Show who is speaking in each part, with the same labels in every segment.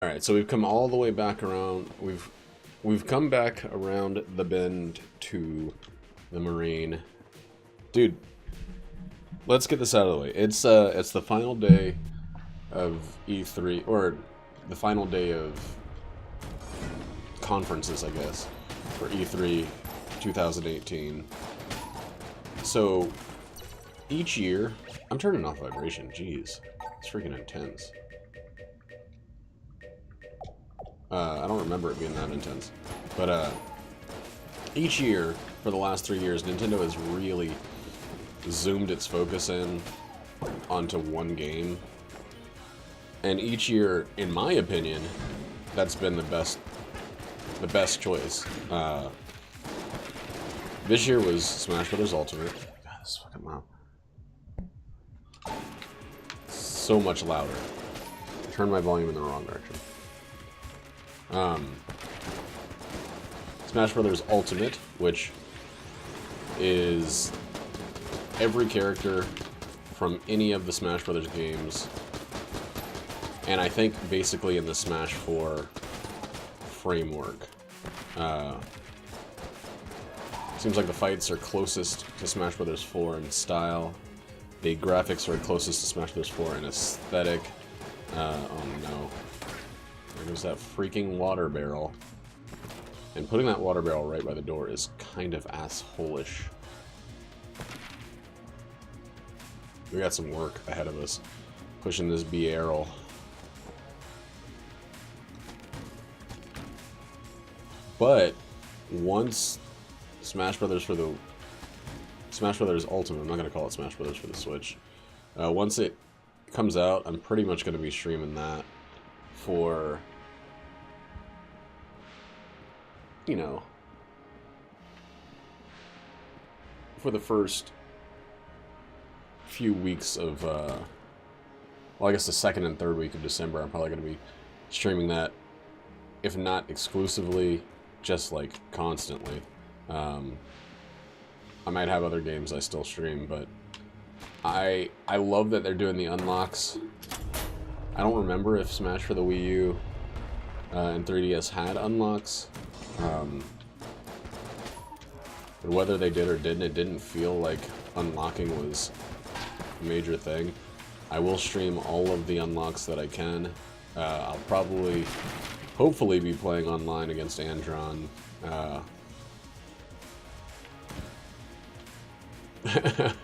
Speaker 1: Alright, so we've come all the way back around. We've come back around the bend to the Marine. Dude, let's get this out of the way. It's the final day of E3, or the final day of conferences, I guess, for E3 2018. So each year, I'm turning off vibration. Jeez, it's freaking intense. I don't remember it being that intense. But each year, for the last 3 years, Nintendo has really zoomed its focus in onto one game. And each year, in my opinion, that's been the best choice. This year was Smash Bros. Ultimate. God, this is fucking loud. So much louder. Turn my volume in the wrong direction. Smash Brothers Ultimate, which is every character from any of the Smash Brothers games, and I think basically in the Smash 4 framework. Seems like the fights are closest to Smash Brothers 4 in style. The graphics are closest to Smash Bros. 4 in aesthetic. Oh no. There goes that freaking water barrel. And putting that water barrel right by the door is kind of asshole-ish. We got some work ahead of us. Pushing this barrel. But once Smash Brothers Ultimate, I'm not gonna call it Smash Brothers for the Switch. Once it comes out, I'm pretty much gonna be streaming that for, you know, for the first few weeks of, well, I guess the second and third week of December, I'm probably going to be streaming that, if not exclusively, just, like, constantly. I might have other games I still stream, but I love that they're doing the unlocks. I don't remember if Smash for the Wii U and 3DS had unlocks. But whether they did or didn't, it didn't feel like unlocking was a major thing. I will stream all of the unlocks that I can. I'll probably, hopefully, be playing online against Andron.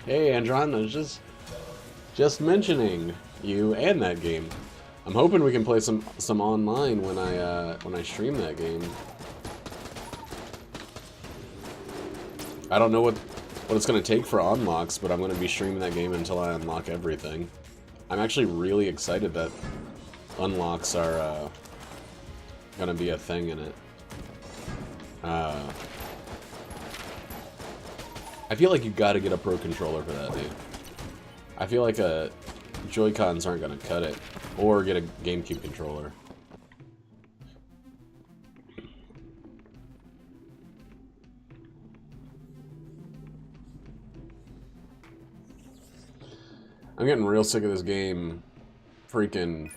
Speaker 1: Hey, Andron, I was just mentioning you and that game. I'm hoping we can play some online when I stream that game. I don't know what it's gonna take for unlocks, but I'm gonna be streaming that game until I unlock everything. I'm actually really excited that unlocks are gonna be a thing in it. I feel like you gotta get a Pro Controller for that, dude. I feel like Joy-Cons aren't gonna cut it. Or get a GameCube controller. I'm getting real sick of this game freaking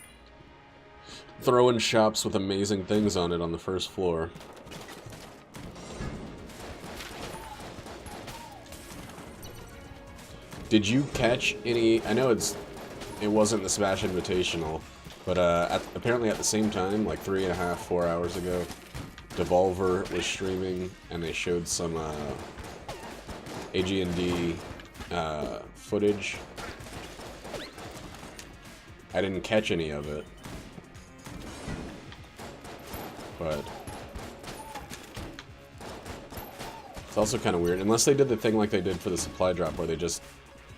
Speaker 1: throwing shops with amazing things on it on the first floor. Did you catch any... I know it wasn't the Smash Invitational, but apparently at the same time, like 3.5, 4 hours ago, Devolver was streaming, and they showed some AG&D footage. I didn't catch any of it, but it's also kind of weird, unless they did the thing like they did for the supply drop, where they just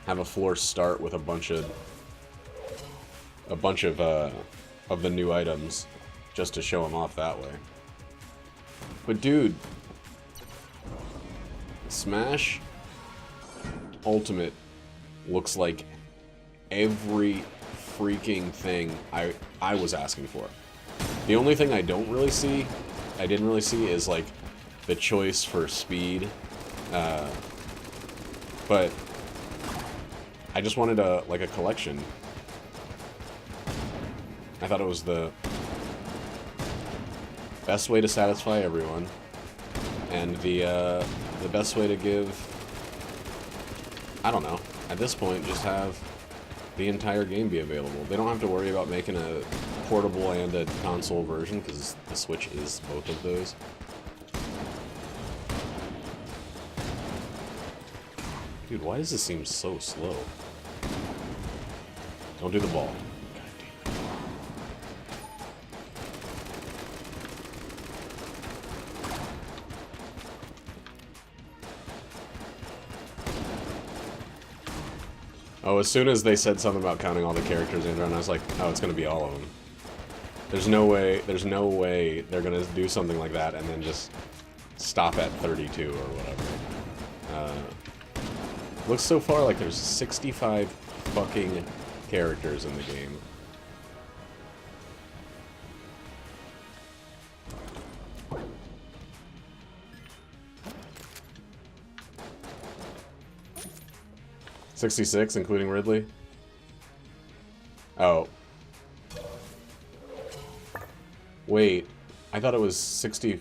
Speaker 1: have a floor start with a bunch of the new items, just to show them off that way. But dude, Smash Ultimate looks like every freaking thing I was asking for. The only thing I didn't really see, is like the choice for speed, but I just wanted a collection. I thought it was the best way to satisfy everyone, and the best way to give, I don't know, at this point, just have the entire game be available. They don't have to worry about making a portable and a console version, because the Switch is both of those. Dude, why does this seem so slow? Don't do the ball. God damn. Oh, as soon as they said something about counting all the characters in there, and I was like, oh, it's gonna be all of them. There's no way they're gonna do something like that and then just stop at 32 or whatever. Looks so far like there's 65 fucking characters in the game. $66, including Ridley? Oh. Wait. I thought it was 60...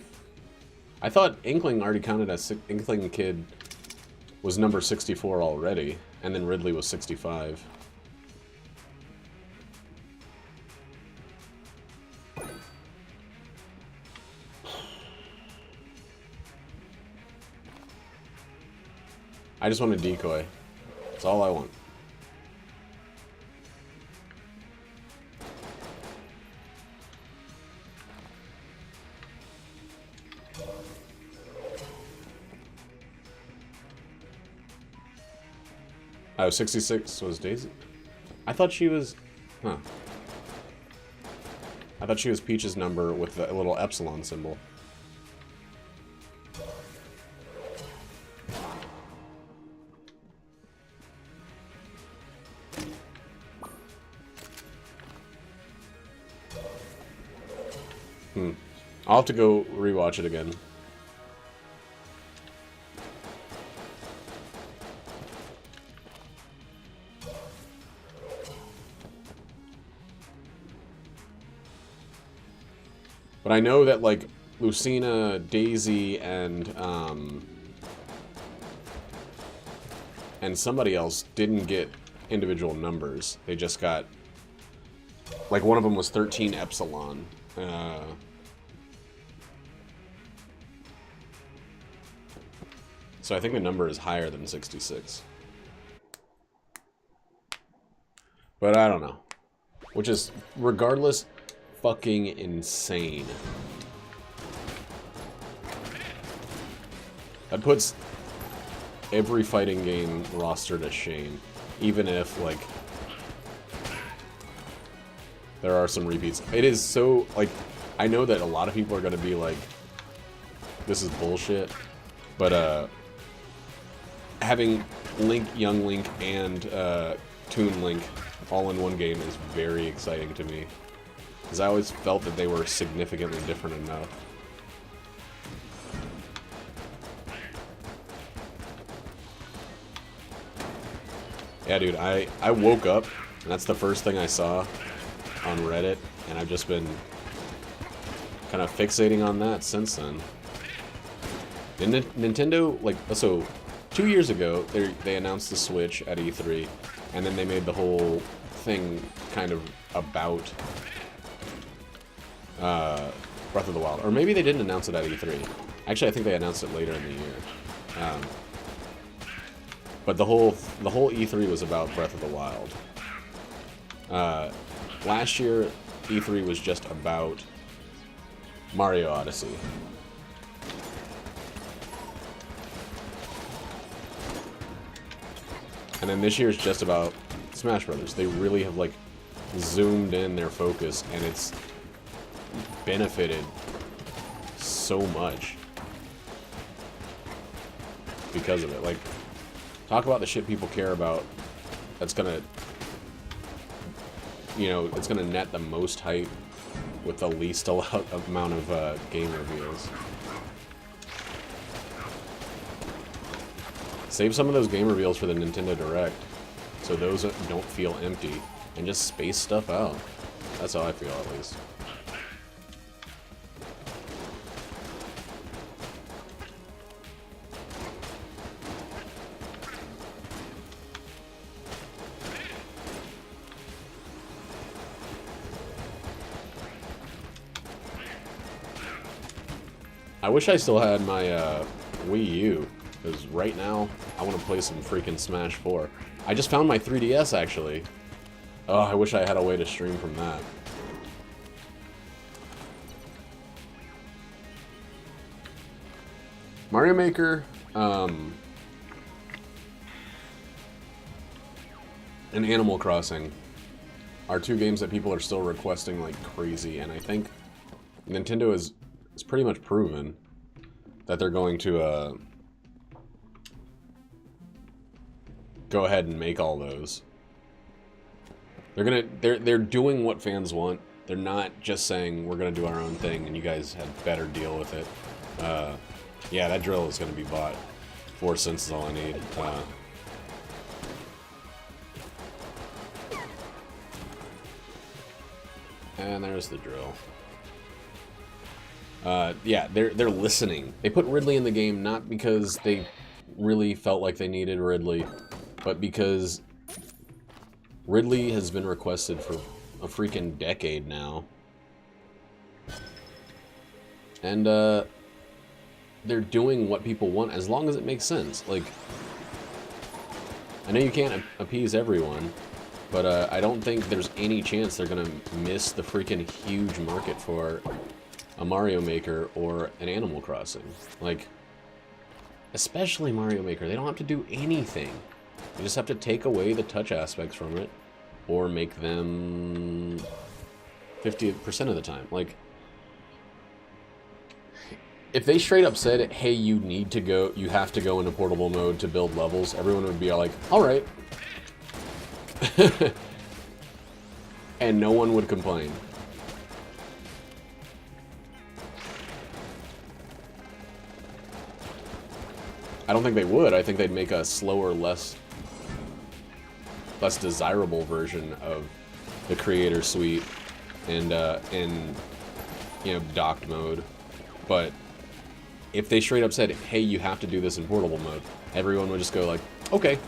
Speaker 1: I thought Inkling already counted as... Inkling Kid was number 64 already, and then Ridley was 65. I just want a decoy. That's all I want. Oh, 66 was Daisy? I thought she was... Huh. I thought she was Peach's number with the little epsilon symbol. I'll have to go rewatch it again. But I know that, like, Lucina, Daisy, and somebody else didn't get individual numbers. They just got... Like, one of them was 13 Epsilon. So I think the number is higher than 66. But I don't know. Which is, regardless, fucking insane. That puts every fighting game roster to shame. Even if, like, there are some repeats. It is so, like, I know that a lot of people are going to be like, this is bullshit. But, having Link, Young Link, and Toon Link all in one game is very exciting to me. Because I always felt that they were significantly different enough. Yeah, dude, I woke up, and that's the first thing I saw on Reddit, and I've just been kind of fixating on that since then. And Nintendo, like, so 2 years ago, they announced the Switch at E3, and then they made the whole thing kind of about Breath of the Wild. Or maybe they didn't announce it at E3. Actually, I think they announced it later in the year. But the whole E3 was about Breath of the Wild. Last year, E3 was just about Mario Odyssey. And then this year is just about Smash Brothers. They really have, like, zoomed in their focus, and it's benefited so much because of it. Like, talk about the shit people care about that's gonna, you know, it's gonna net the most hype with the least amount of game reveals. Save some of those game reveals for the Nintendo Direct, so those don't feel empty, and just space stuff out. That's how I feel, at least. I wish I still had my Wii U, because right now I want to play some freaking Smash 4. I just found my 3DS, actually. Oh, I wish I had a way to stream from that. Mario Maker, and Animal Crossing are two games that people are still requesting like crazy, and I think Nintendo is pretty much proven that they're going to go ahead and make all those. They're doing what fans want. They're not just saying we're gonna do our own thing and you guys had better deal with it. Yeah, that drill is gonna be bought. 4 cents is all I need. And there's the drill. Yeah, they're listening. They put Ridley in the game not because they really felt like they needed Ridley, but because Ridley has been requested for a freaking decade now. And they're doing what people want as long as it makes sense. Like, I know you can't appease everyone, but I don't think there's any chance they're gonna miss the freaking huge market for a Mario Maker or an Animal Crossing. Like, especially Mario Maker, they don't have to do anything. They just have to take away the touch aspects from it, or make them 50% of the time. Like, if they straight up said, hey, you have to go into portable mode to build levels, everyone would be like, alright. And no one would complain. I don't think they would. I think they'd make a slower, less desirable version of the Creator Suite and you know, docked mode. But if they straight up said, hey, you have to do this in portable mode, everyone would just go like, okay.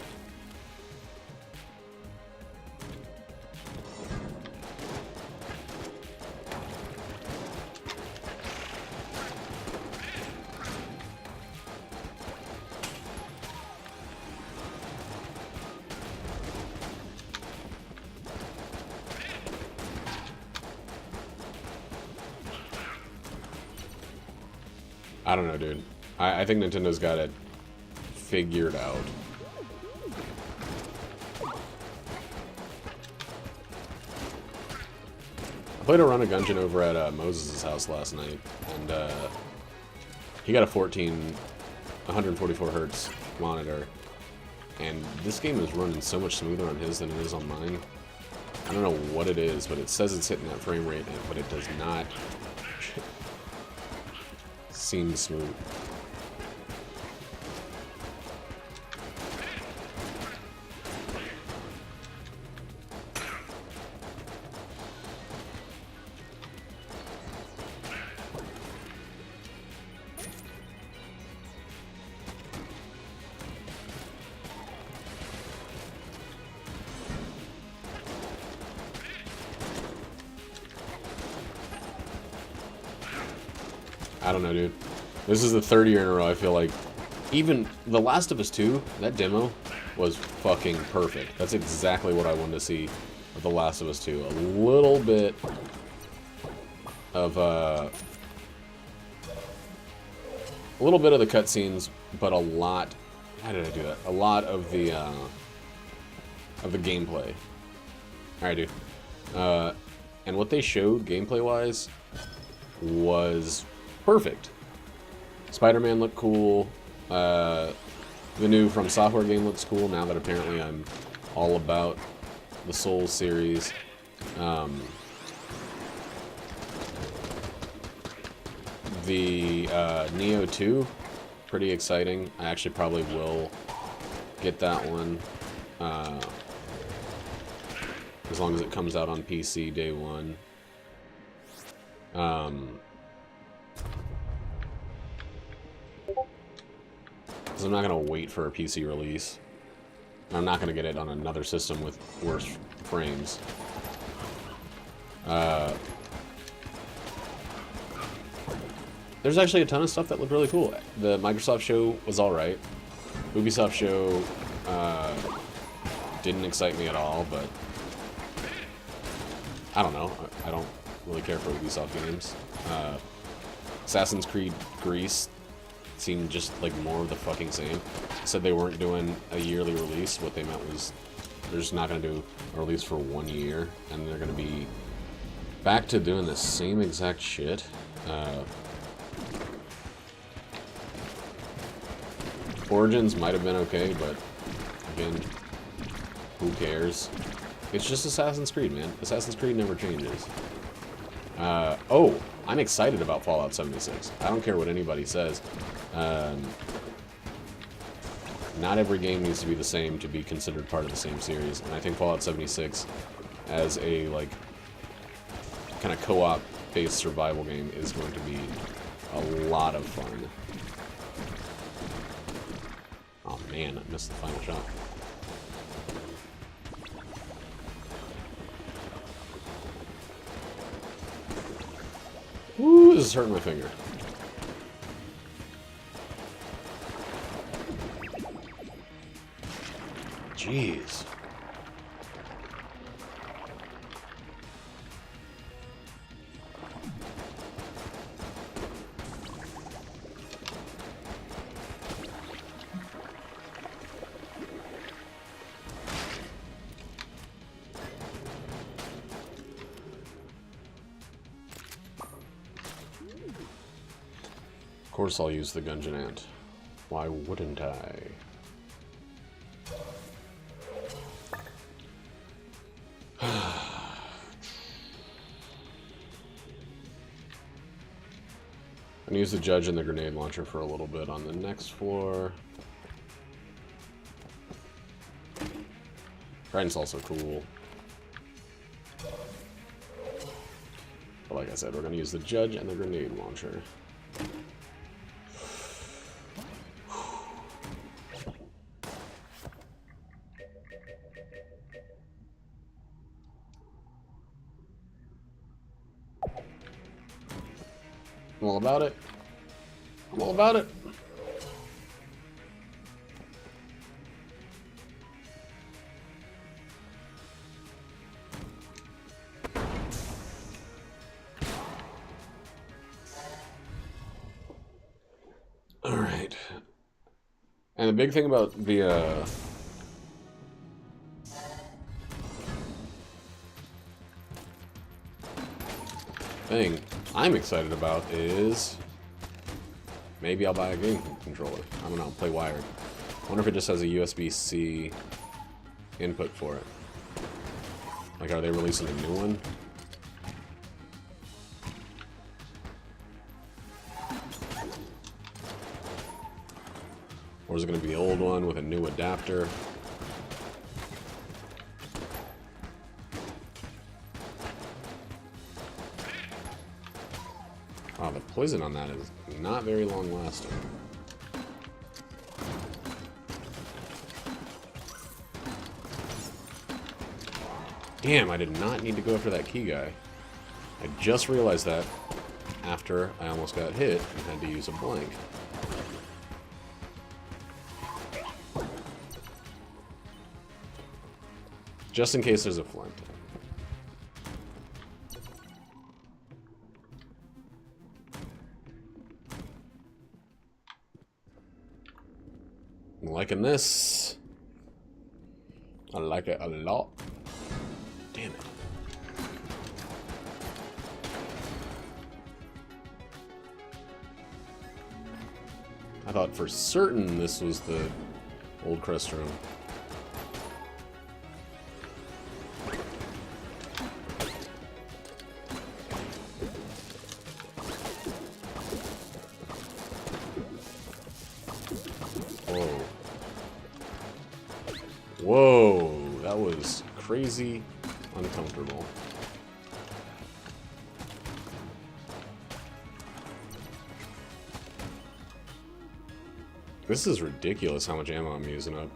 Speaker 1: I don't know, dude. I think Nintendo's got it figured out. I played a run of Gungeon over at Moses' house last night, and he got a 144 hertz monitor, and this game is running so much smoother on his than it is on mine. I don't know what it is, but it says it's hitting that frame rate, but it does not seem smooth. I don't know, dude. This is the 3rd year in a row, I feel like. Even The Last of Us 2, that demo was fucking perfect. That's exactly what I wanted to see with The Last of Us 2. A little bit of the cutscenes, but a lot. How did I do that? A lot of the gameplay. All right, dude. And what they showed gameplay-wise was perfect. Spider-Man looked cool. The new From Software game looks cool, now that apparently I'm all about the Souls series. The Neo 2, pretty exciting. I actually probably will get that one. As long as it comes out on PC day one. Because I'm not going to wait for a PC release. I'm not going to get it on another system with worse frames. there's actually a ton of stuff that looked really cool. The Microsoft show was alright. Ubisoft show didn't excite me at all, but I don't know. I don't really care for Ubisoft games. Assassin's Creed Greece seemed just like more of the fucking same. Said they weren't doing a yearly release. What they meant was they're just not going to do a release for 1 year, and they're going to be back to doing the same exact shit. Origins might have been okay, but again, who cares? It's just Assassin's Creed, man. Assassin's Creed never changes. Oh, I'm excited about Fallout 76. I don't care what anybody says. Not every game needs to be the same to be considered part of the same series, and I think Fallout 76 as a, like, kind of co-op based survival game is going to be a lot of fun. Oh man, I missed the final shot. Woo, this is hurting my finger. Jeez. Of course I'll use the Gungeon ant. Why wouldn't I? I'm gonna use the judge and the grenade launcher for a little bit on the next floor. Trident's also cool. But like I said, we're gonna use the judge and the grenade launcher. I'm all about it. I'm all about it. All right. And the big thing about the thing I'm excited about is maybe I'll buy a game controller. I don't know, play wired. I wonder if it just has a USB-C input for it. Like, are they releasing a new one? Or is it going to be the old one with a new adapter? Wow, the poison on that is not very long lasting. Damn, I did not need to go after that key guy. I just realized that after I almost got hit and had to use a blank. Just in case there's a flint. I'm liking this. I like it a lot. Damn it. I thought for certain this was the old crest room. Whoa, that was crazy uncomfortable. This is ridiculous how much ammo I'm using up.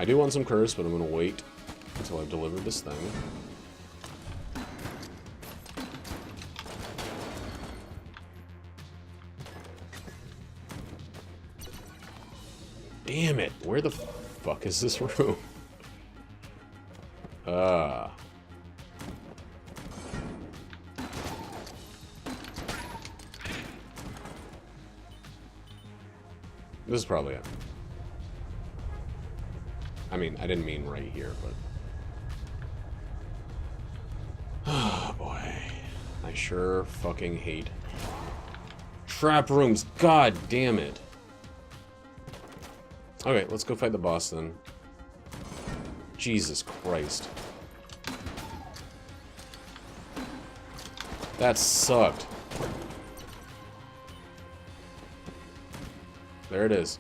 Speaker 1: I do want some curse, but I'm gonna wait until I've delivered this thing. Damn it! Where the fuck is this room? This is probably it. I mean, I didn't mean right here, but... Oh, boy. I sure fucking hate trap rooms. God damn it. Okay, let's go fight the boss then. Jesus Christ. That sucked. There it is.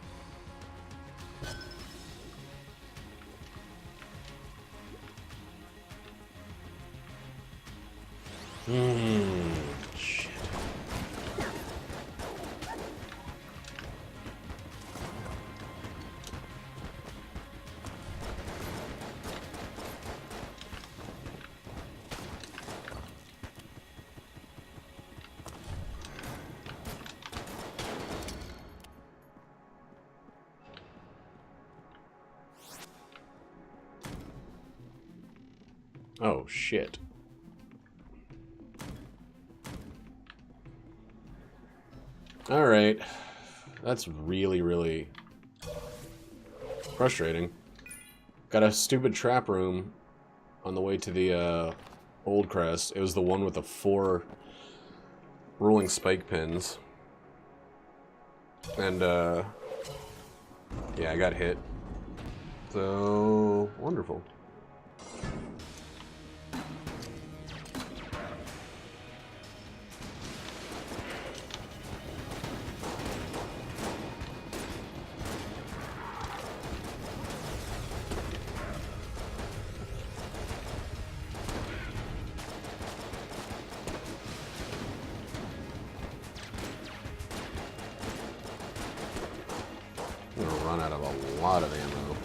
Speaker 1: Shit. Oh, shit. Alright. That's really, really frustrating. Got a stupid trap room on the way to the old crest. It was the one with the 4 rolling spike pins. And, yeah, I got hit. So, wonderful. I'm gonna run out of a lot of ammo.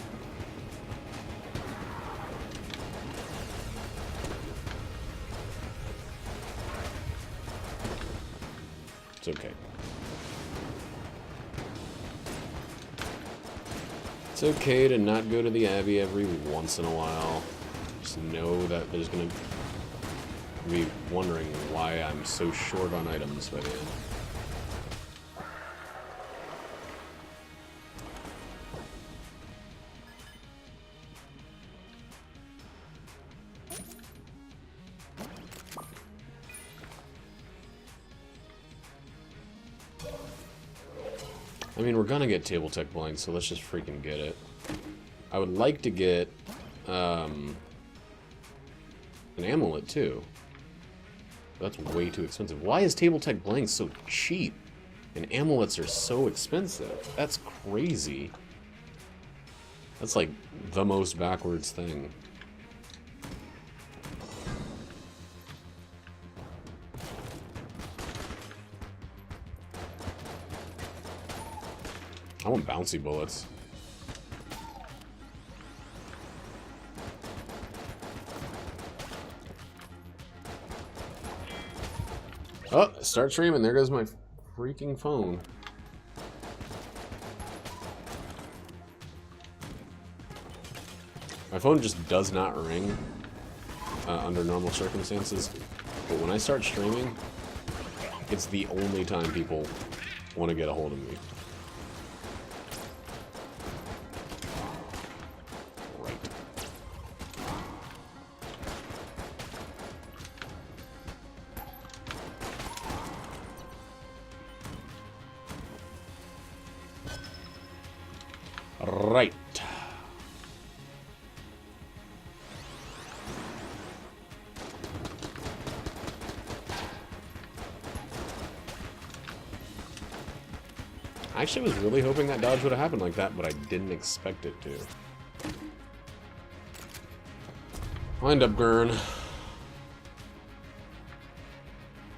Speaker 1: It's okay. It's okay to not go to the Abbey every once in a while. Just know that there's gonna be wondering why I'm so short on items by the end. I mean, we're gonna get table tech blind, so let's just freaking get it. I would like to get an amulet too. That's way too expensive. Why is table tech blank so cheap and amulets are so expensive? That's crazy. That's like the most backwards thing. I want bouncy bullets. Oh, start streaming. There goes my freaking phone. My phone just does not ring under normal circumstances. But when I start streaming, it's the only time people want to get a hold of me. Right. I actually was really hoping that dodge would have happened like that, but I didn't expect it to. Wind up, Gurn.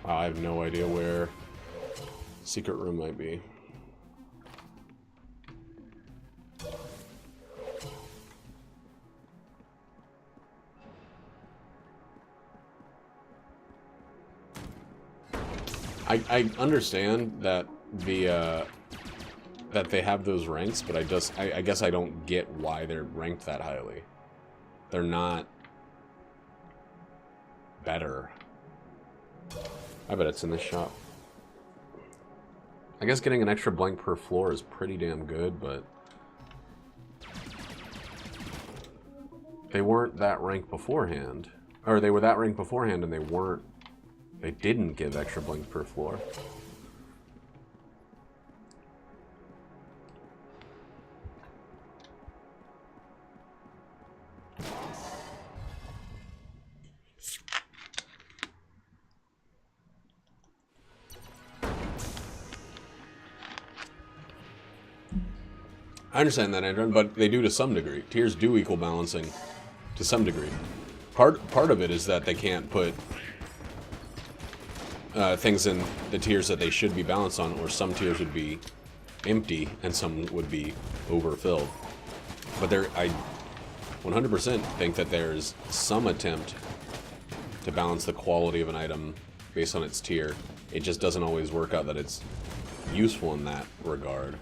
Speaker 1: Wow, I have no idea where secret room might be. I understand that the that they have those ranks, but I guess I don't get why they're ranked that highly. They're not better. I bet it's in this shop. I guess getting an extra blank per floor is pretty damn good, but they weren't that ranked beforehand. Or they were that ranked beforehand and they didn't give extra blank per floor. I understand that, Andron, but they do to some degree. Tiers do equal balancing to some degree. Part of it is that they can't put things in the tiers that they should be balanced on, or some tiers would be empty and some would be overfilled. But I 100% think that there's some attempt to balance the quality of an item based on its tier. It just doesn't always work out that it's useful in that regard.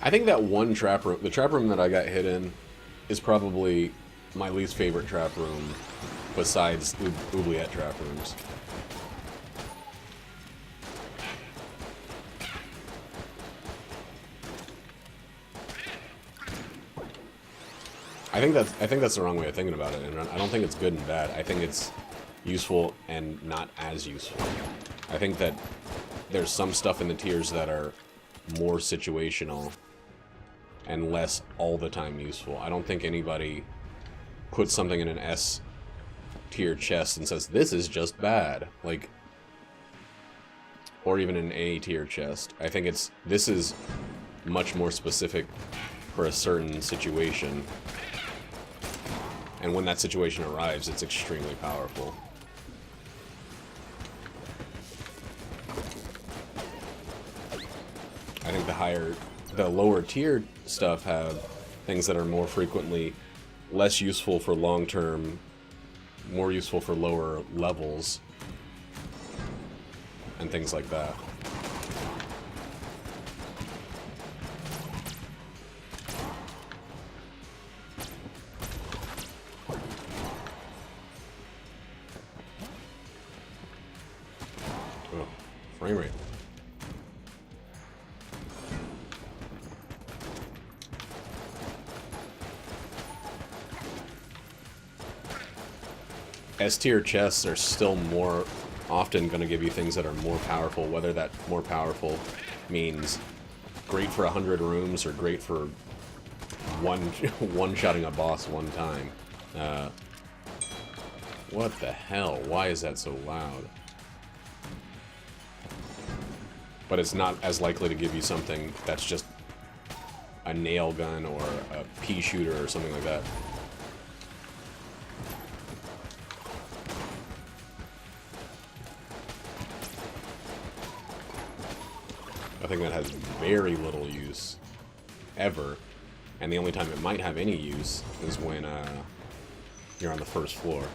Speaker 1: I think that one trap room, the trap room that I got hit in, is probably my least favorite trap room besides oubliette trap rooms. I think that's the wrong way of thinking about it, and I don't think it's good and bad. I think it's useful and not as useful. I think that there's some stuff in the tiers that are more situational and less all the time useful. I don't think anybody puts something in an S tier chest and says, this is just bad. Like, or even an A tier chest. I think this is much more specific for a certain situation. And when that situation arrives, it's extremely powerful. I think the lower tier stuff have things that are more frequently less useful for long term, more useful for lower levels, and things like that. Oh, frame rate. S-tier chests are still more often going to give you things that are more powerful, whether that more powerful means great for 100 rooms or great for one-shotting a boss one time. What the hell? Why is that so loud? But it's not as likely to give you something that's just a nail gun or a pea shooter or something like that. I think that has very little use, ever, and the only time it might have any use is when you're on the first floor.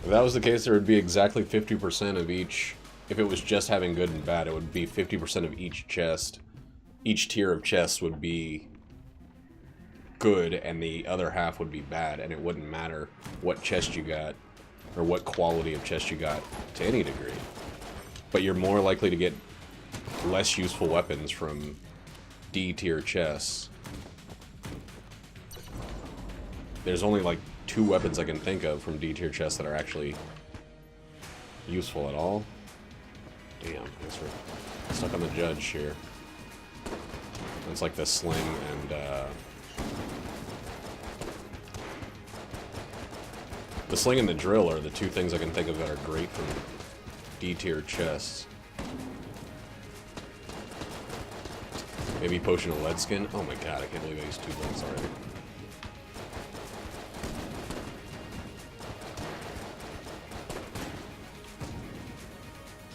Speaker 1: If that was the case, there would be exactly 50% of each. If it was just having good and bad, it would be 50% of each chest. Each tier of chests would be good, and the other half would be bad, and it wouldn't matter what chest you got, or what quality of chest you got, to any degree. But you're more likely to get less useful weapons from D tier chests, there's only like 2 weapons I can think of from D tier chests that are actually useful at all. Damn, thanks for stuck on the judge here. It's like the sling and the sling and the drill are the 2 things I can think of that are great from D tier chests. Maybe potion of lead skin. Oh my god, I can't believe I used 2 bullets already.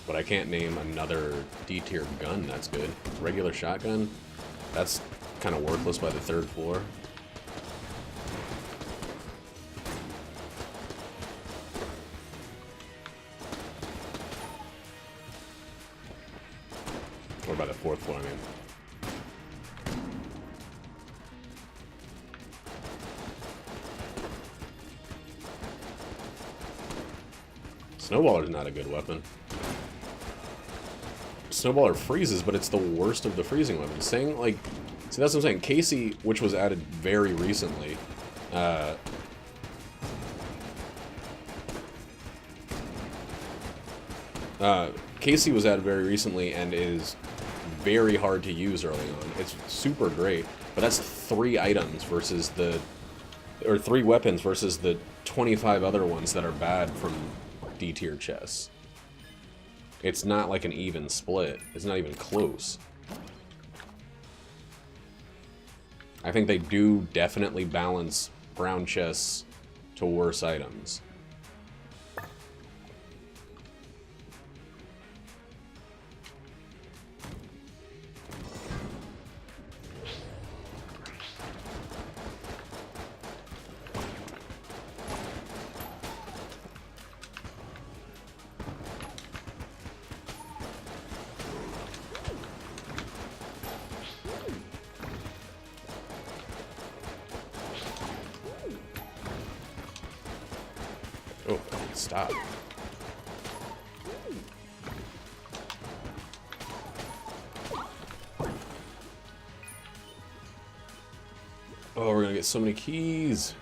Speaker 1: But I can't name another D tier gun that's good. Regular shotgun, that's kind of worthless by the 3rd floor. Or by the 4th floor, I mean. Snowballer's not a good weapon. Snowballer freezes, but it's the worst of the freezing weapons. Saying, like, see, that's what I'm saying. Casey, which was added very recently, Casey was added very recently and is very hard to use early on. It's super great, but that's 3 items versus the, or 3 weapons versus the 25 other ones that are bad from D tier chests. It's not like an even split. It's not even close. I think they do definitely balance brown chests to worse items. Oh, stop. Oh, we're gonna get so many keys.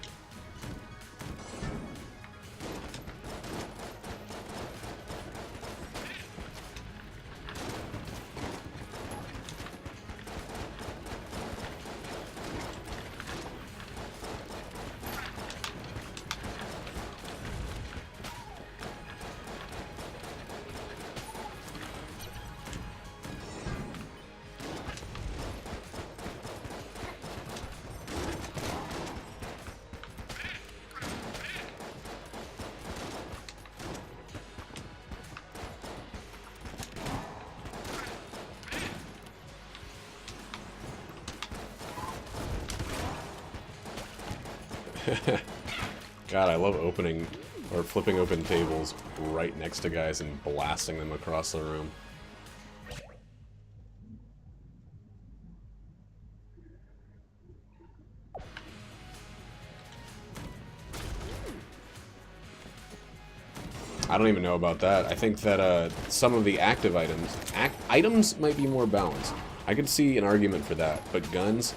Speaker 1: God, I love opening or flipping open tables right next to guys and blasting them across the room. I don't even know about that. I think that some of the active items might be more balanced. I could see an argument for that, but guns,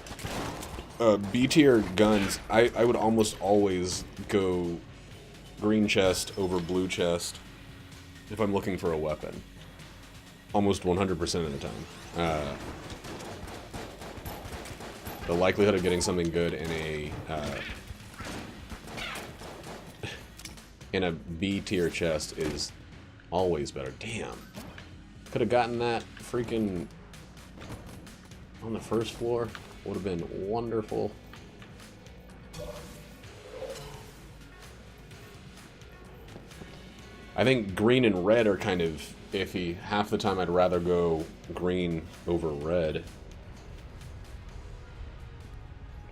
Speaker 1: B tier guns, I would almost always go green chest over blue chest if I'm looking for a weapon. Almost 100% of the time. The likelihood of getting something good in a B tier chest is always better. Damn. Could have gotten that freaking on the 1st floor. Would have been wonderful. I think green and red are kind of iffy. Half the time I'd rather go green over red.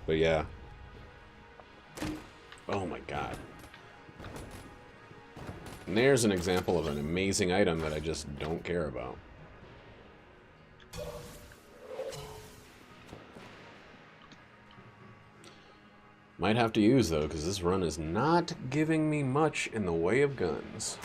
Speaker 1: But yeah. Oh my god. And there's an example of an amazing item that I just don't care about. Might have to use, though, because this run is not giving me much in the way of guns.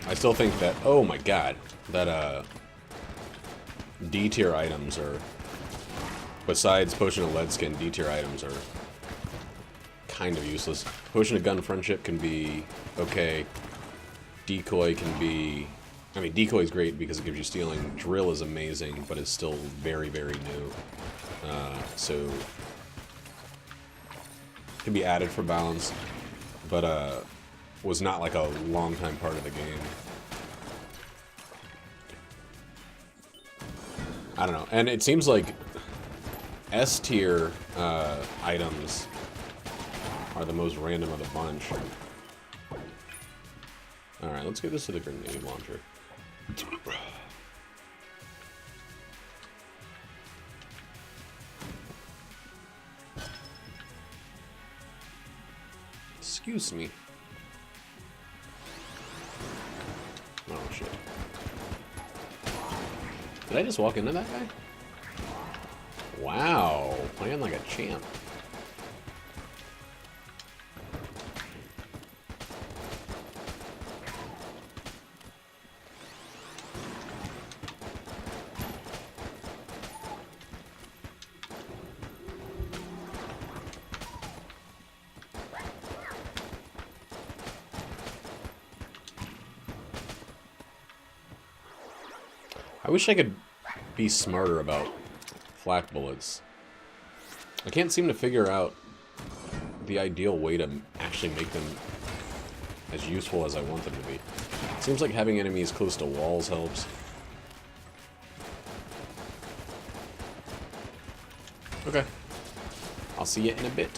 Speaker 1: I still think that, oh my god, that D tier items are, besides Potion of Lead Skin, D tier items are kind of useless. Potion of Gun Friendship can be okay. Decoy can be, I mean, Decoy is great because it gives you stealing. Drill is amazing, but it's still very, very new. So, it can be added for balance, but was not like a long time part of the game. I don't know. And it seems like S tier items are the most random of the bunch. Alright, let's give this to the grenade launcher. Excuse me. Oh, shit. Did I just walk into that guy? Wow, playing like a champ. I wish I could be smarter about flak bullets. I can't seem to figure out the ideal way to actually make them as useful as I want them to be. It seems like having enemies close to walls helps. Okay. I'll see you in a bit.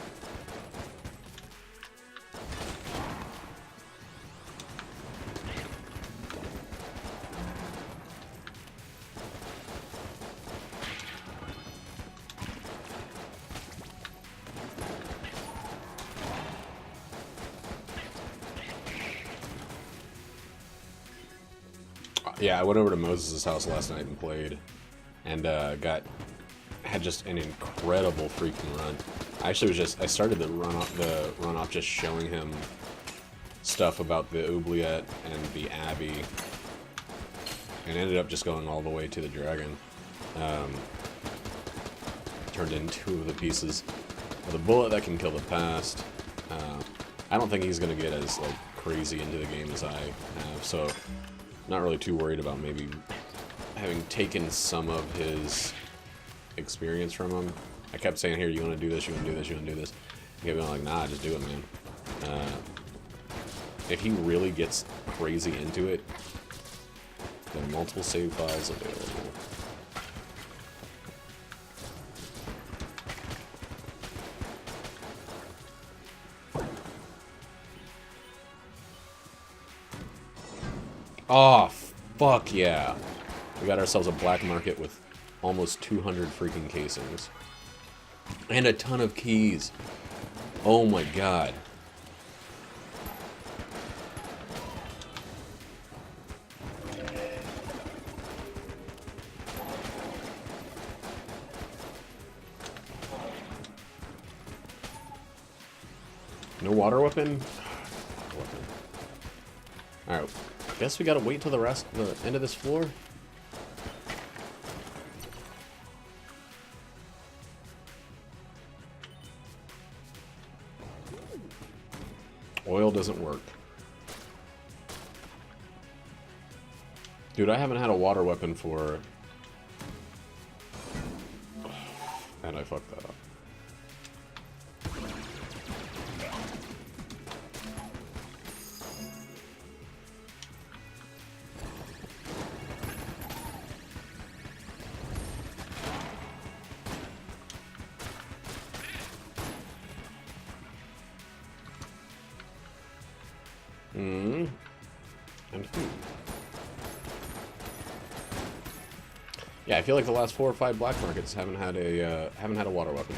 Speaker 1: Yeah, I went over to Moses' house last night and played, and had just an incredible freaking run. I started the run off just showing him stuff about the oubliette and the abbey, and ended up just going all the way to the dragon. Turned in 2 of the pieces. The bullet that can kill the past. I don't think he's gonna get as like crazy into the game as I have, so. Not really too worried about maybe having taken some of his experience from him. I kept saying, here, you want to do this, you want to do this, you want to do this. He kept being like, nah, just do it, man. If he really gets crazy into it, there are multiple save files available. Oh, fuck yeah. We got ourselves a black market with almost 200 freaking casings. And a ton of keys. Oh my god. No water weapon? Alright. Guess we gotta wait till the end of this floor. Oil doesn't work. Dude, I haven't had a water weapon for... And I fucked that up. And who? Yeah, I feel like the last 4 or 5 black markets haven't had a water weapon.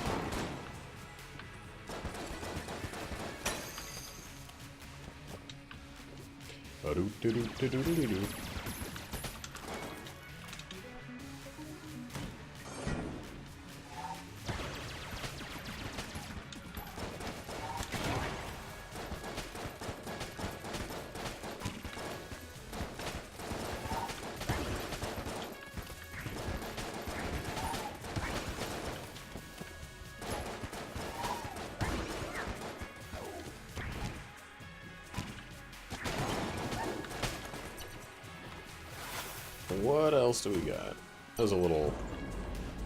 Speaker 1: What else do we got? That was a little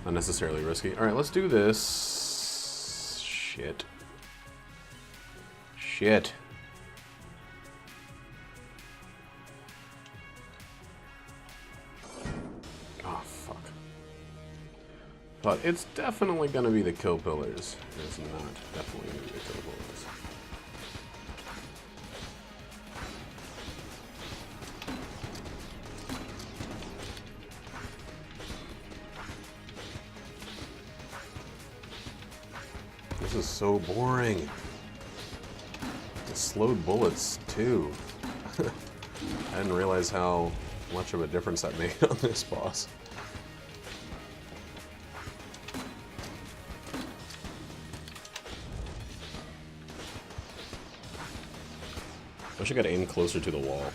Speaker 1: unnecessarily risky. Alright, let's do this. Shit. Shit. Oh, fuck. But it's definitely gonna be the kill pillars. It's not definitely gonna be the kill pillars. This is so boring. The slowed bullets, too. I didn't realize how much of a difference that made on this boss. I wish I got aim closer to the wall.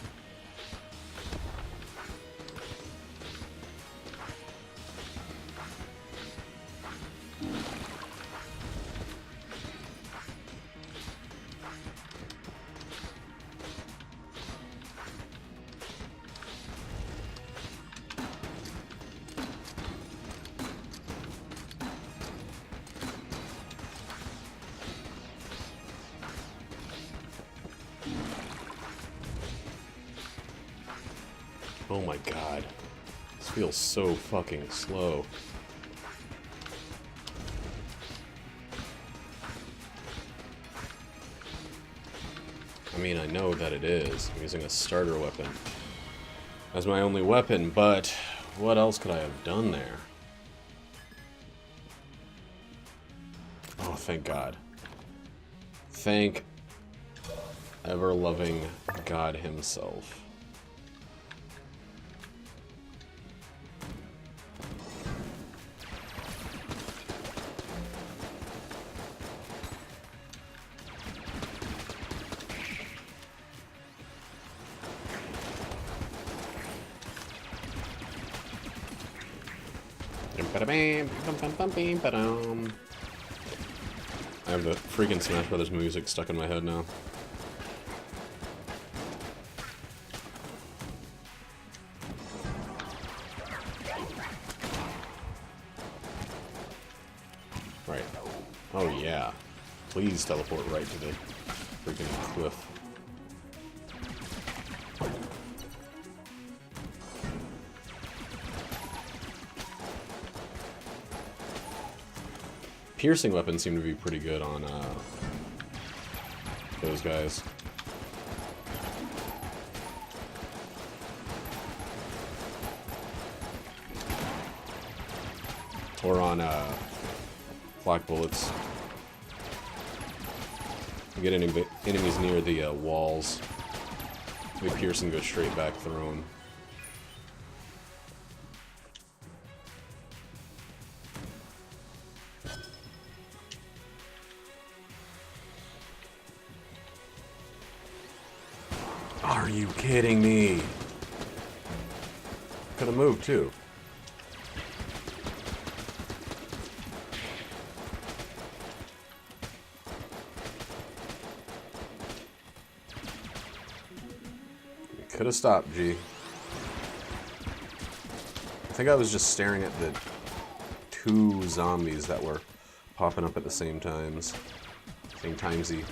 Speaker 1: Oh my god. This feels so fucking slow. I mean, I know that it is. I'm using a starter weapon as my only weapon, but what else could I have done there? Oh, thank God. Thank ever-loving God himself. I have the freaking Smash Brothers music stuck in my head now. Right. Oh yeah. Please teleport right to the freaking cliff. Piercing weapons seem to be pretty good on those guys. Or on flak bullets. You get enemies near the walls. The piercing goes straight back through them. Are you kidding me? Could have moved too. Could have stopped, G. I think I was just staring at the two zombies that were popping up at the same times. Same timesy.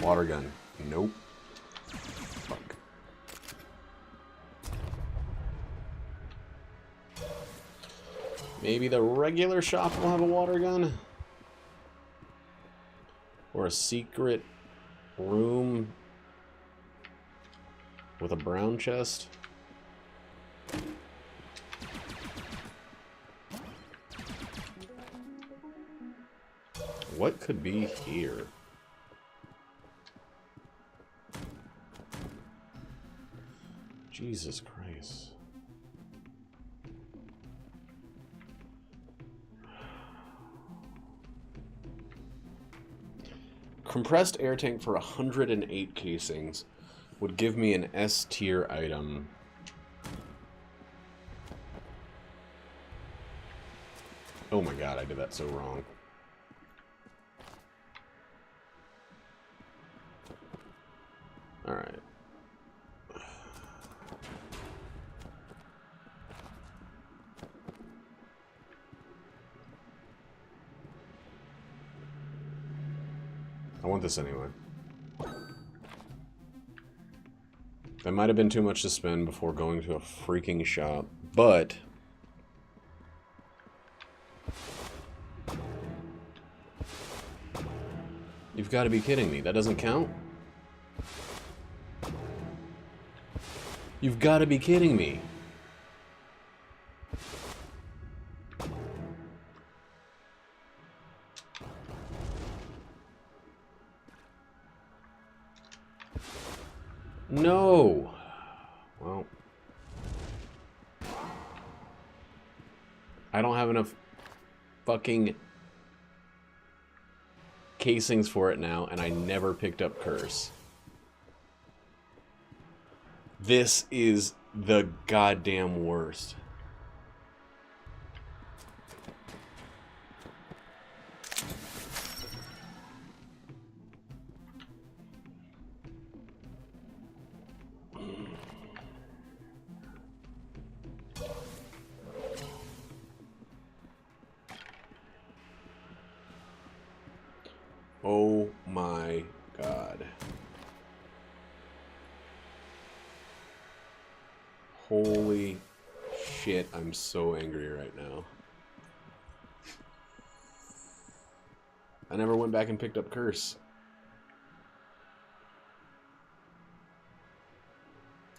Speaker 1: Water gun. Nope. Fuck. Maybe the regular shop will have a water gun? Or a secret room with a brown chest? What could be here? Jesus Christ. Compressed air tank for 108 casings would give me an S tier item. Oh my god, I did that so wrong. I want this anyway. That might have been too much to spend before going to a freaking shop, but... You've got to be kidding me. That doesn't count? You've got to be kidding me. No. Well. I don't have enough fucking casings for it now, and I never picked up Curse. This is the goddamn worst. Oh my god. Holy shit, I'm so angry right now. I never went back and picked up Curse.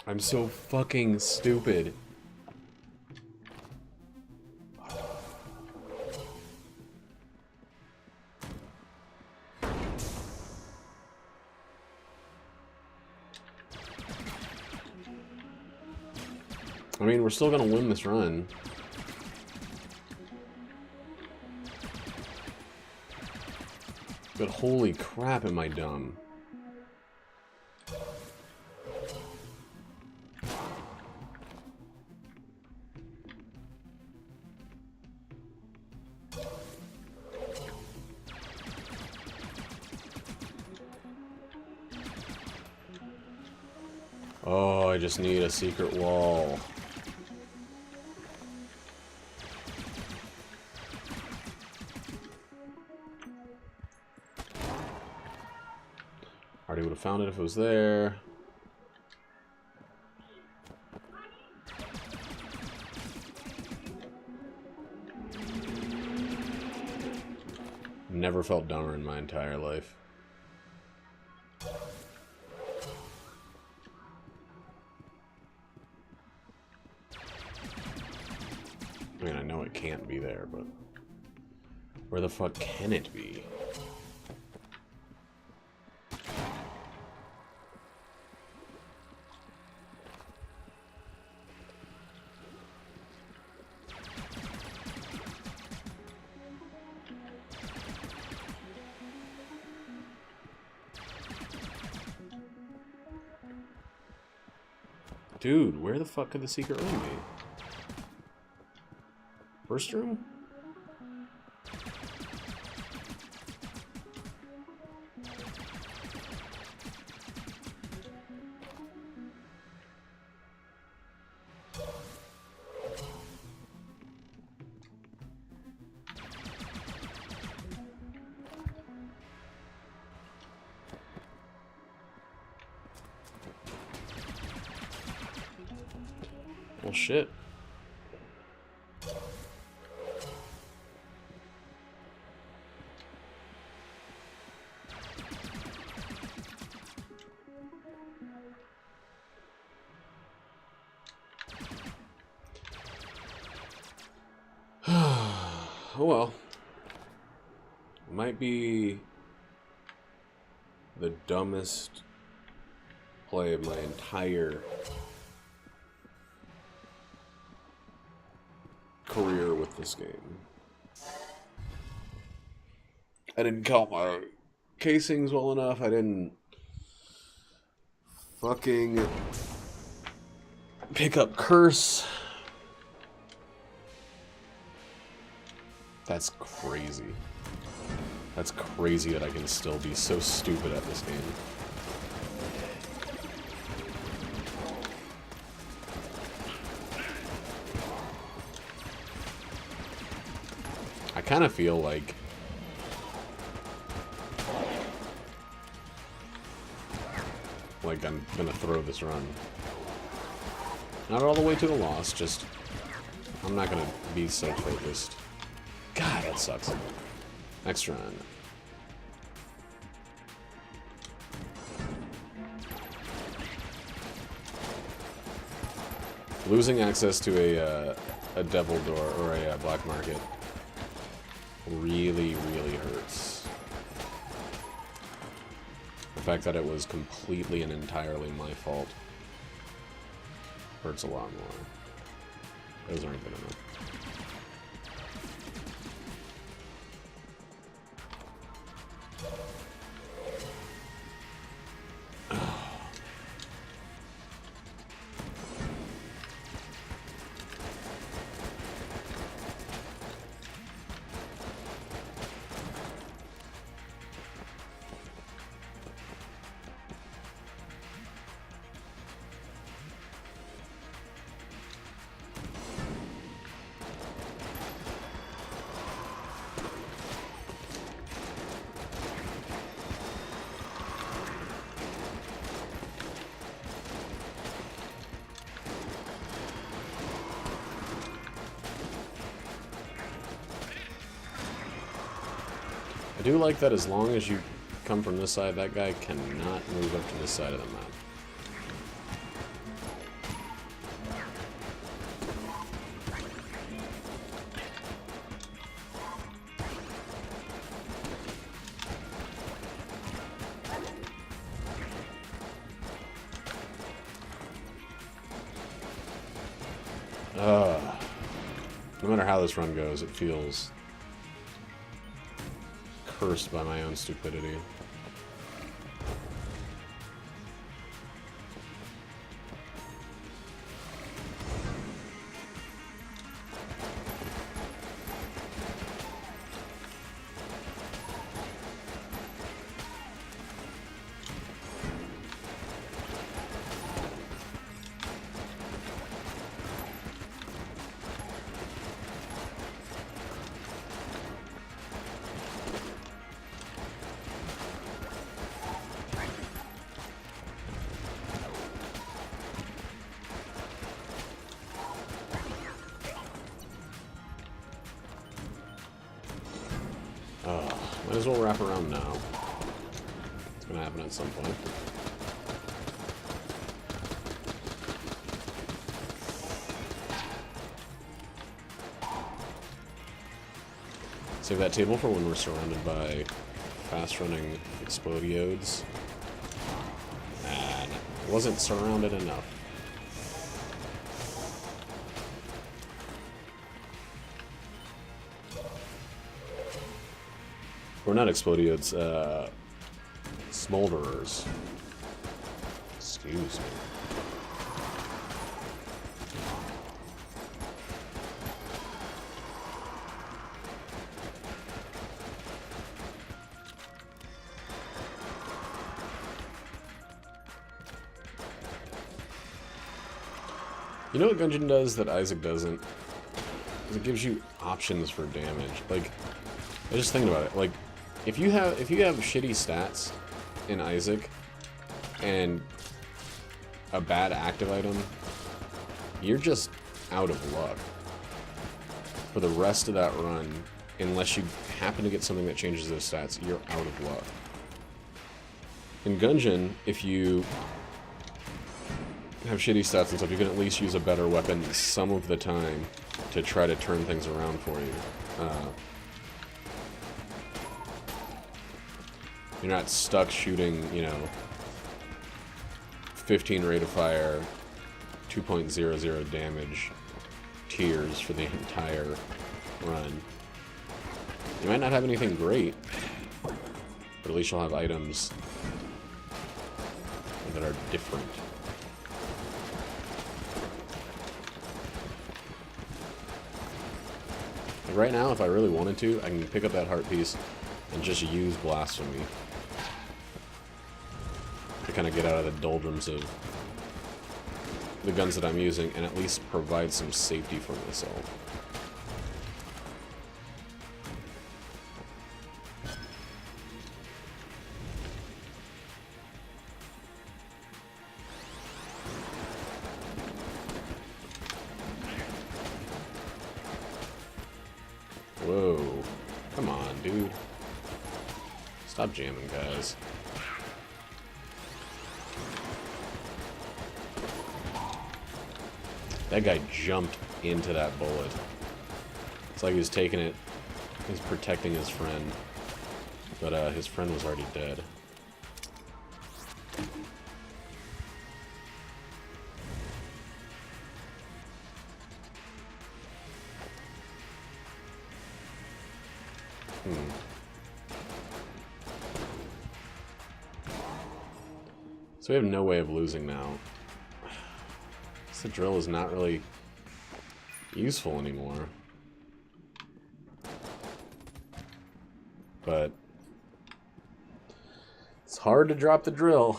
Speaker 1: I'm so fucking stupid. I mean, we're still gonna win this run. But holy crap, am I dumb. Oh, I just need a secret wall. Already would have found it if it was there. Never felt dumber in my entire life. I mean, I know it can't be there, but where the fuck can it be? Dude, where the fuck could the secret room be? First room? Well, shit. Oh well. Might be the dumbest play of my entire career with this game. I didn't count my casings well enough. I didn't fucking pick up Curse. That's crazy. That's crazy that I can still be so stupid at this game. I kind of feel like like I'm gonna throw this run. Not all the way to a loss, just I'm not gonna be so focused. God, that sucks. Next run. Losing access to a devil door or a black market really, really hurts. The fact that it was completely and entirely my fault hurts a lot more. Those aren't good enough. I do like that as long as you come from this side, that guy cannot move up to this side of the map. No matter how this run goes, it feels cursed by my own stupidity. Might as well wrap around now. It's gonna happen at some point. Save that table for when we're surrounded by fast-running explodiodes. And it wasn't surrounded enough. Or not explodiodes, smolderers. Excuse me. You know what Gungeon does that Isaac doesn't? Is it gives you options for damage. Like, I was just thinking about it. Like, if you have shitty stats in Isaac and a bad active item, you're just out of luck for the rest of that run. Unless you happen to get something that changes those stats, you're out of luck. In Gungeon, if you have shitty stats and stuff, you can at least use a better weapon some of the time to try to turn things around for you. You're not stuck shooting, you know, 15 rate of fire, 2.00 damage tiers for the entire run. You might not have anything great, but at least you'll have items that are different. Like right now, if I really wanted to, I can pick up that heart piece and just use Blasphemy to kind of get out of the doldrums of the guns that I'm using and at least provide some safety for myself. Stop jamming, guys. That guy jumped into that bullet. It's like he was taking it. He's protecting his friend. But his friend was already dead. So we have no way of losing now. The drill is not really useful anymore. But it's hard to drop the drill.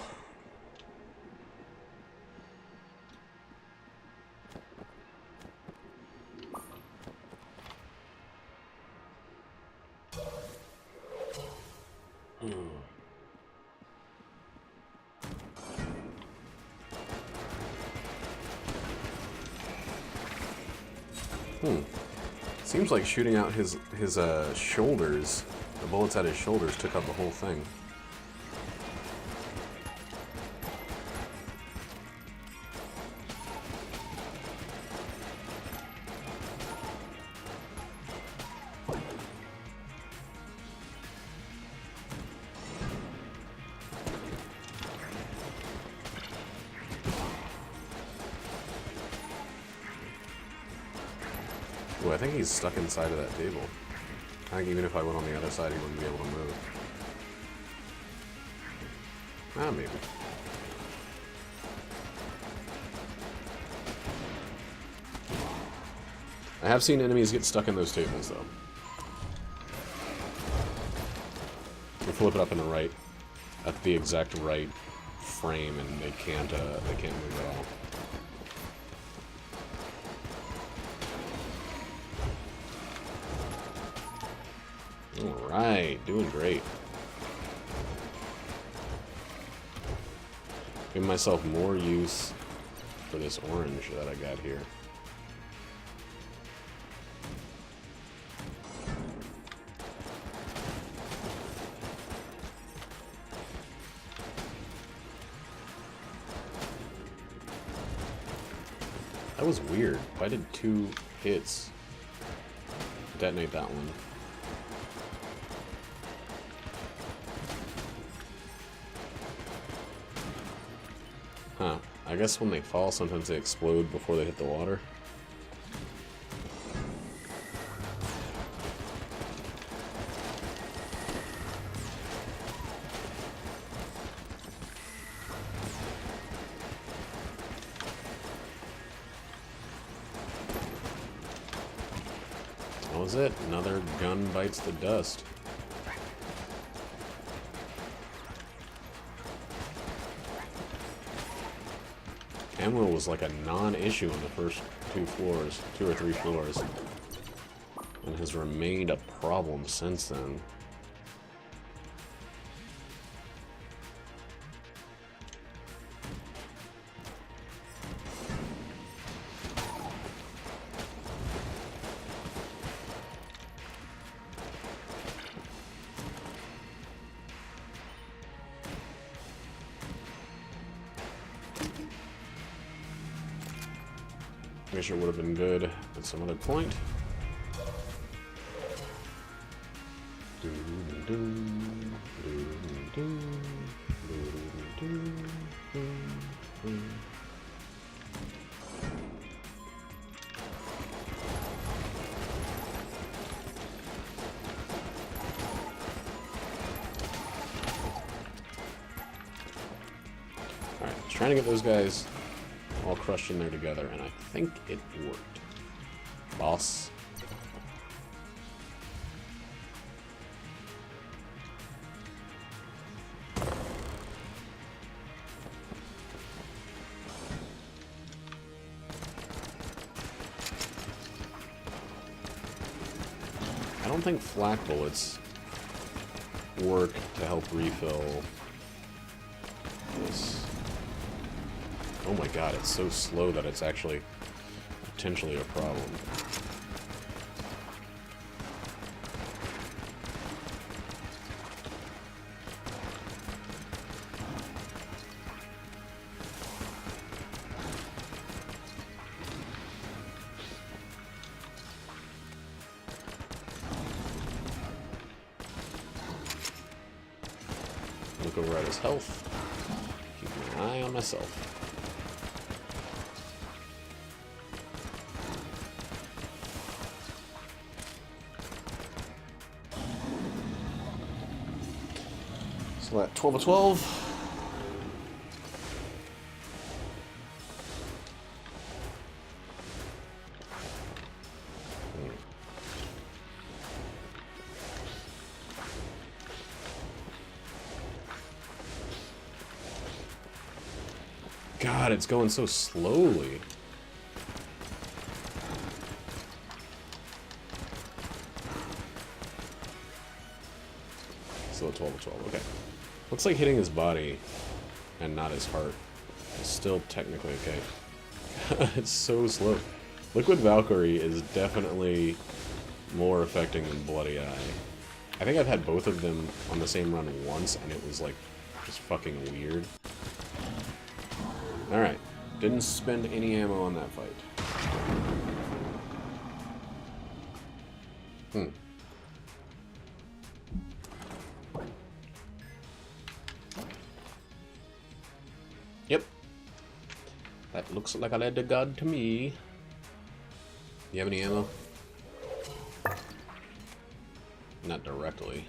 Speaker 1: Seems like shooting out his shoulders, the bullets at his shoulders took out the whole thing. Ooh, I think he's stuck inside of that table. I think even if I went on the other side, he wouldn't be able to move. Ah, maybe. I have seen enemies get stuck in those tables, though. You flip it up in the right, at the exact right frame, and they can't move at all. Alright, doing great. Giving myself more use for this orange that I got here. That was weird. Why did 2 hits detonate that one? Huh. I guess when they fall, sometimes they explode before they hit the water. That was it. Another gun bites the dust. Ammo was like a non-issue in the first 2 or 3 floors, and has remained a problem since then. Wish it would have been good at some other point. Alright, trying to get those guys all crushed in there together, and I think it worked. Boss. I don't think flak bullets work to help refill this. Oh my god, it's so slow that it's actually potentially a problem. look over at his health. Keep an eye on myself. So at 12 of 12. God, it's going so slowly. Still a 12 of 12, okay. Looks like hitting his body and not his heart is still technically okay. It's so slow. Liquid Valkyrie is definitely more affecting than Bloody Eye. I think I've had both of them on the same run once, and it was like just fucking weird. Alright, didn't spend any ammo on that fight. Yep. That looks like a lead to God to me. You have any ammo? Not directly.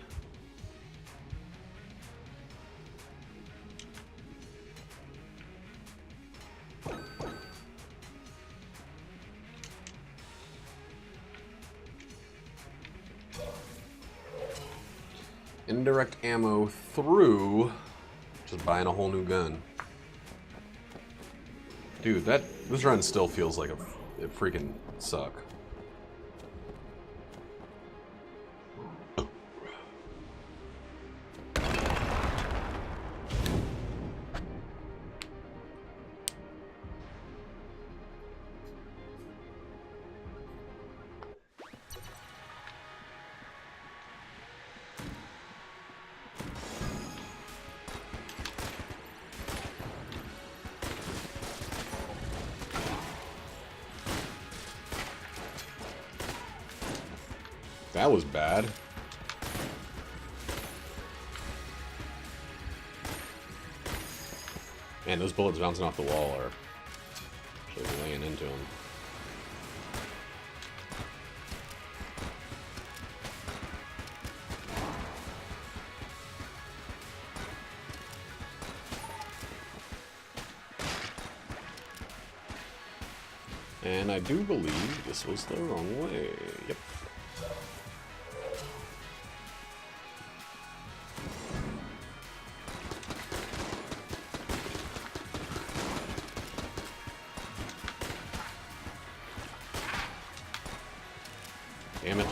Speaker 1: Indirect ammo through just buying a whole new gun. Dude, this run still feels like it freaking suck. That was bad. Man, those bullets bouncing off the wall are actually laying into him. And I do believe this was the wrong way. Yep. Damn it.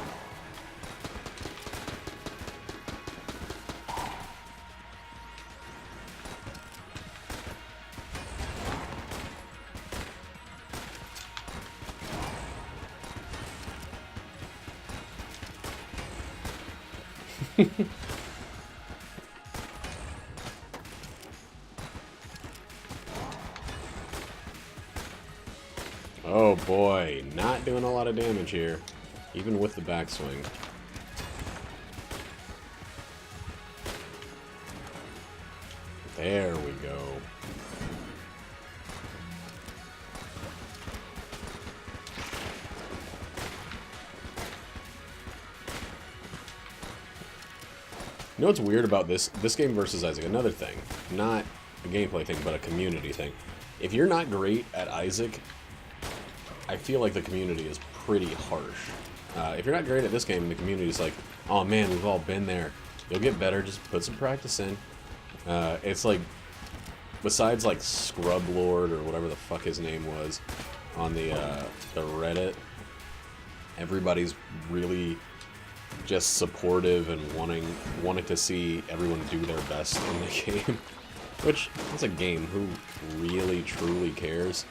Speaker 1: Oh boy, not doing a lot of damage here, even with the backswing. There we go. You know what's weird about this game versus Isaac? Another thing, not a gameplay thing, but a community thing. If you're not great at Isaac, I feel like the community is pretty harsh. If you're not great at this game, the community is like, oh man, we've all been there. You'll get better, just put some practice in. It's like, besides like Scrub Lord or whatever the fuck his name was on the Reddit, everybody's really just supportive and wanting to see everyone do their best in the game. Which, it's a game, who really truly cares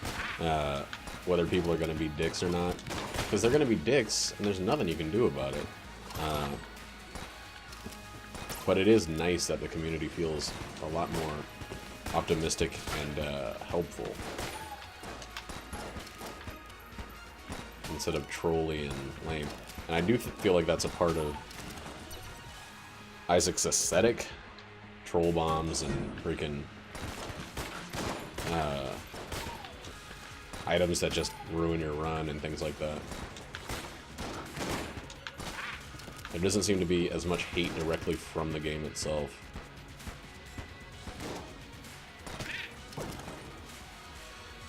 Speaker 1: whether people are going to be dicks or not? Because they're going to be dicks, and there's nothing you can do about it. But it is nice that the community feels a lot more optimistic and helpful, instead of trolly and lame. And I do feel like that's a part of Isaac's aesthetic, troll bombs and freaking items that just ruin your run and things like that. There doesn't seem to be as much hate directly from the game itself.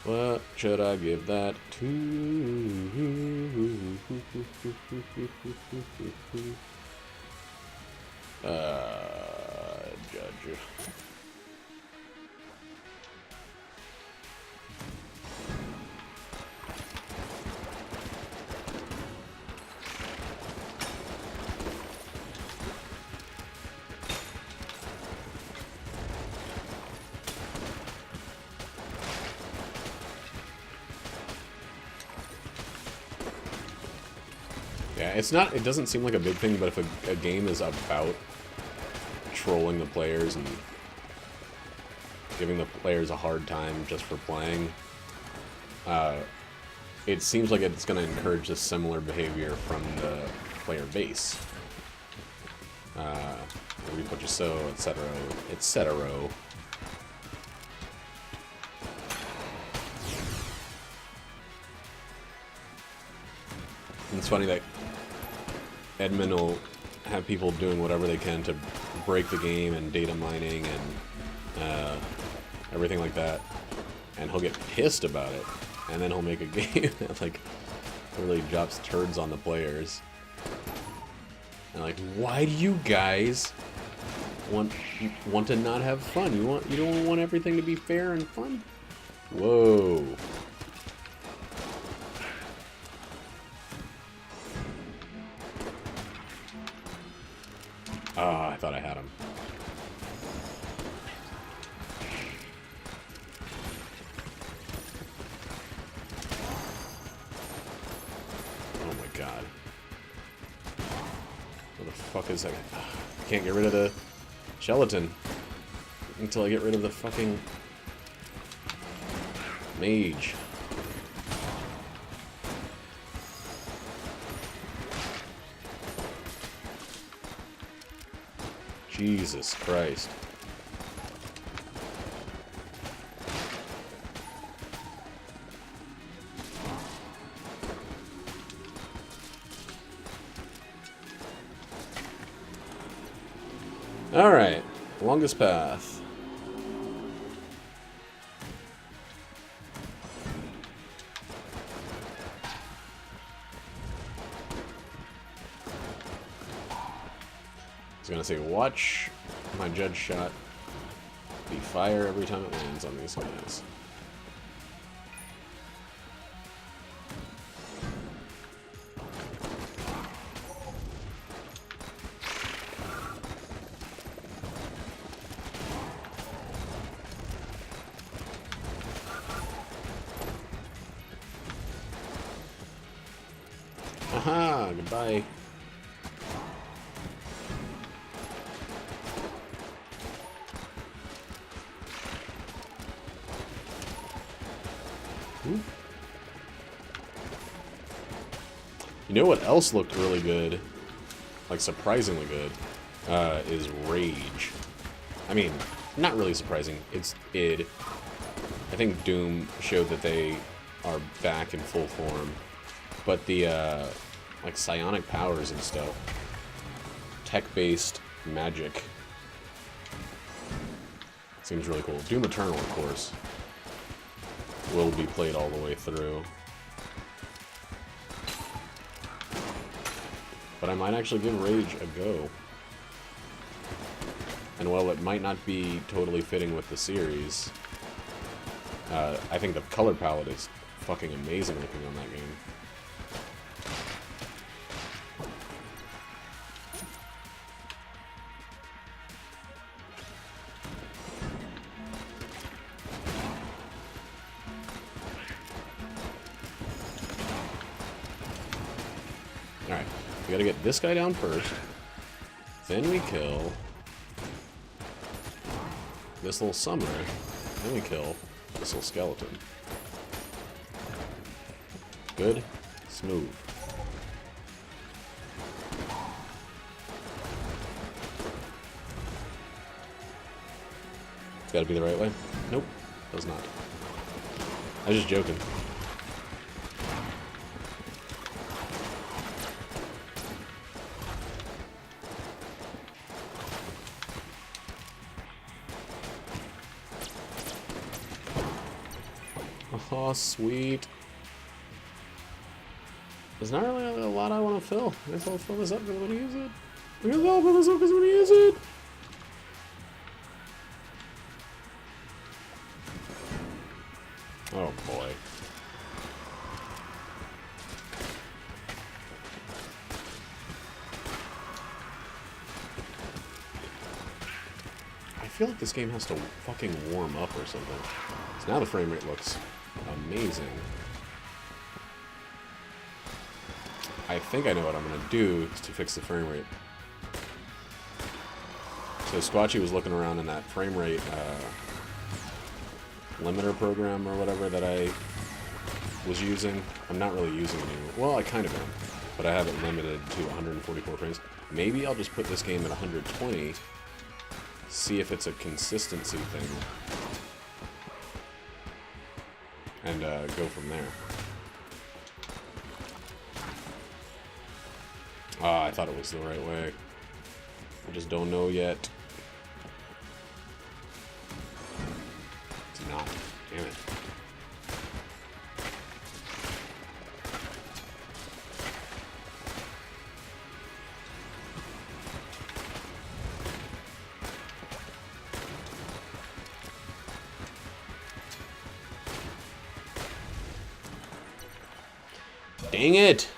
Speaker 1: What should I give that to? Judge. Yeah, it's not, it doesn't seem like a big thing, but if a game is about trolling the players and giving the players a hard time just for playing, it seems like it's going to encourage a similar behavior from the player base. We put you so, etc., etc. It's funny that Edmund will have people doing whatever they can to break the game and data mining and everything like that, and he'll get pissed about it, and then he'll make a game that like really drops turds on the players. And like, why do you guys want to not have fun? You don't want everything to be fair and fun? Whoa. Ah, I thought I had him. Oh my god. Where the fuck is that? I can't get rid of the skeleton until I get rid of the fucking mage. Jesus Christ. Alright, longest path. I was gonna say, watch my judge shot be fire every time it lands on these guys. Aha, goodbye. You know what else looked really good, like surprisingly good, is Rage. I mean, not really surprising, it's id. I think Doom showed that they are back in full form, but the, like, psionic powers and stuff, tech-based magic, seems really cool. Doom Eternal, of course, will be played all the way through. But I might actually give Rage a go. And while it might not be totally fitting with the series, I think the color palette is fucking amazing looking on that game. Alright, we gotta get this guy down first. Then we kill this little summoner. Then we kill this little skeleton. Good. Smooth. It's gotta be the right way. Nope, does not. I was just joking. Oh, sweet. There's not really a lot I want to fill. I guess I'll fill this up because I'm going to use it. I guess I'll fill this up because I'm going to use it. Oh, boy. I feel like this game has to fucking warm up or something. So now the frame rate looks amazing. I think I know what I'm going to do to fix the frame rate. So Squatchy was looking around in that frame rate limiter program or whatever that I was using. I'm not really using it anymore. Well, I kind of am, but I have it limited to 144 frames. Maybe I'll just put this game at 120, see if it's a consistency thing, and go from there. Ah, I thought it was the right way. I just don't know yet. It's not. Damn it. Dang it!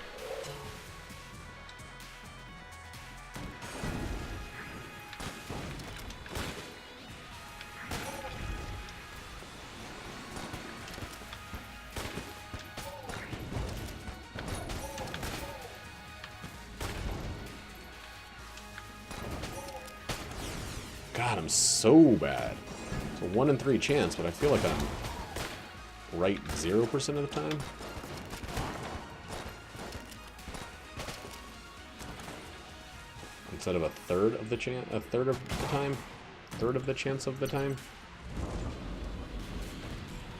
Speaker 1: God, I'm so bad. It's a 1 in 3 chance, but I feel like I'm right 0% of the time. Instead of a third of the chance, a third of the time, third of the chance of the time.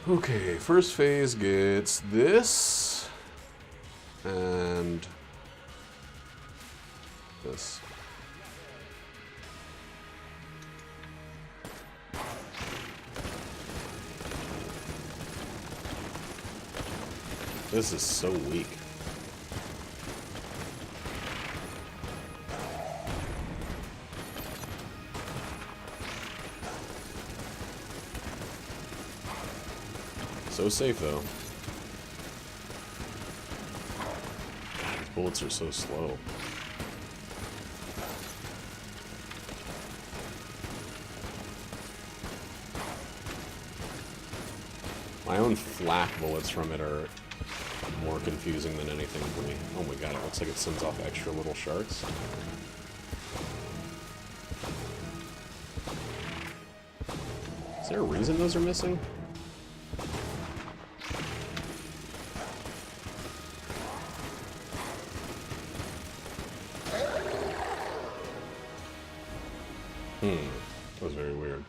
Speaker 1: Okay, first phase gets this and this. This is so weak. So safe, though. God, these bullets are so slow. My own flak bullets from it are more confusing than anything for me. Oh my god, it looks like it sends off extra little sharks. Is there a reason those are missing? That was very weird.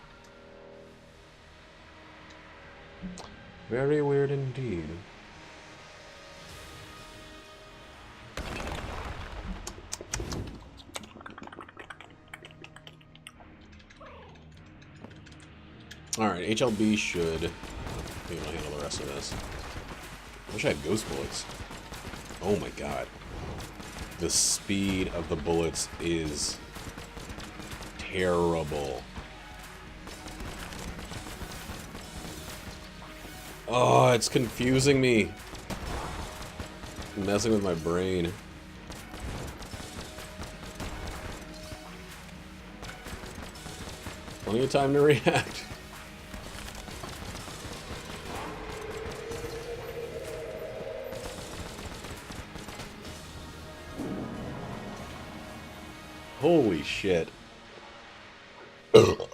Speaker 1: Very weird indeed. Alright, HLB should be able to handle the rest of this. I wish I had ghost bullets. Oh my god. The speed of the bullets is terrible. Oh, it's confusing me. Messing with my brain. Plenty of time to react. Holy shit. Let's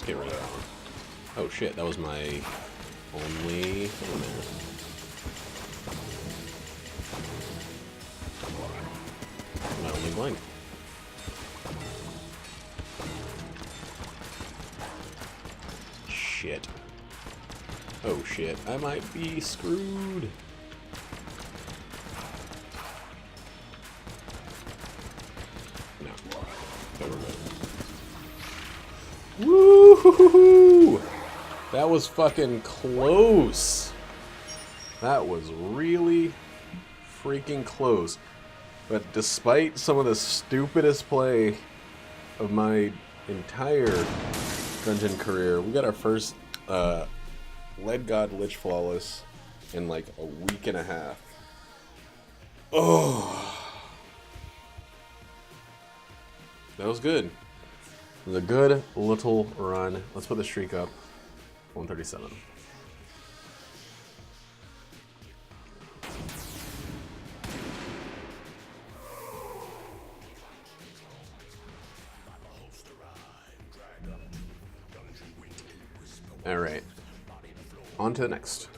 Speaker 1: get rid of that one. Oh shit, that was my only thing there. My fine. Shit. Oh shit, I might be screwed. No. Okay, we're good. Woo-hoo-hoo-hoo! That was fucking close. That was really freaking close. But despite some of the stupidest play of my entire Gungeon career, we got our first Lead God Lich Flawless in like a week and a half. Oh, that was good. It was a good little run. Let's put the streak up. 137. All right. On to the next.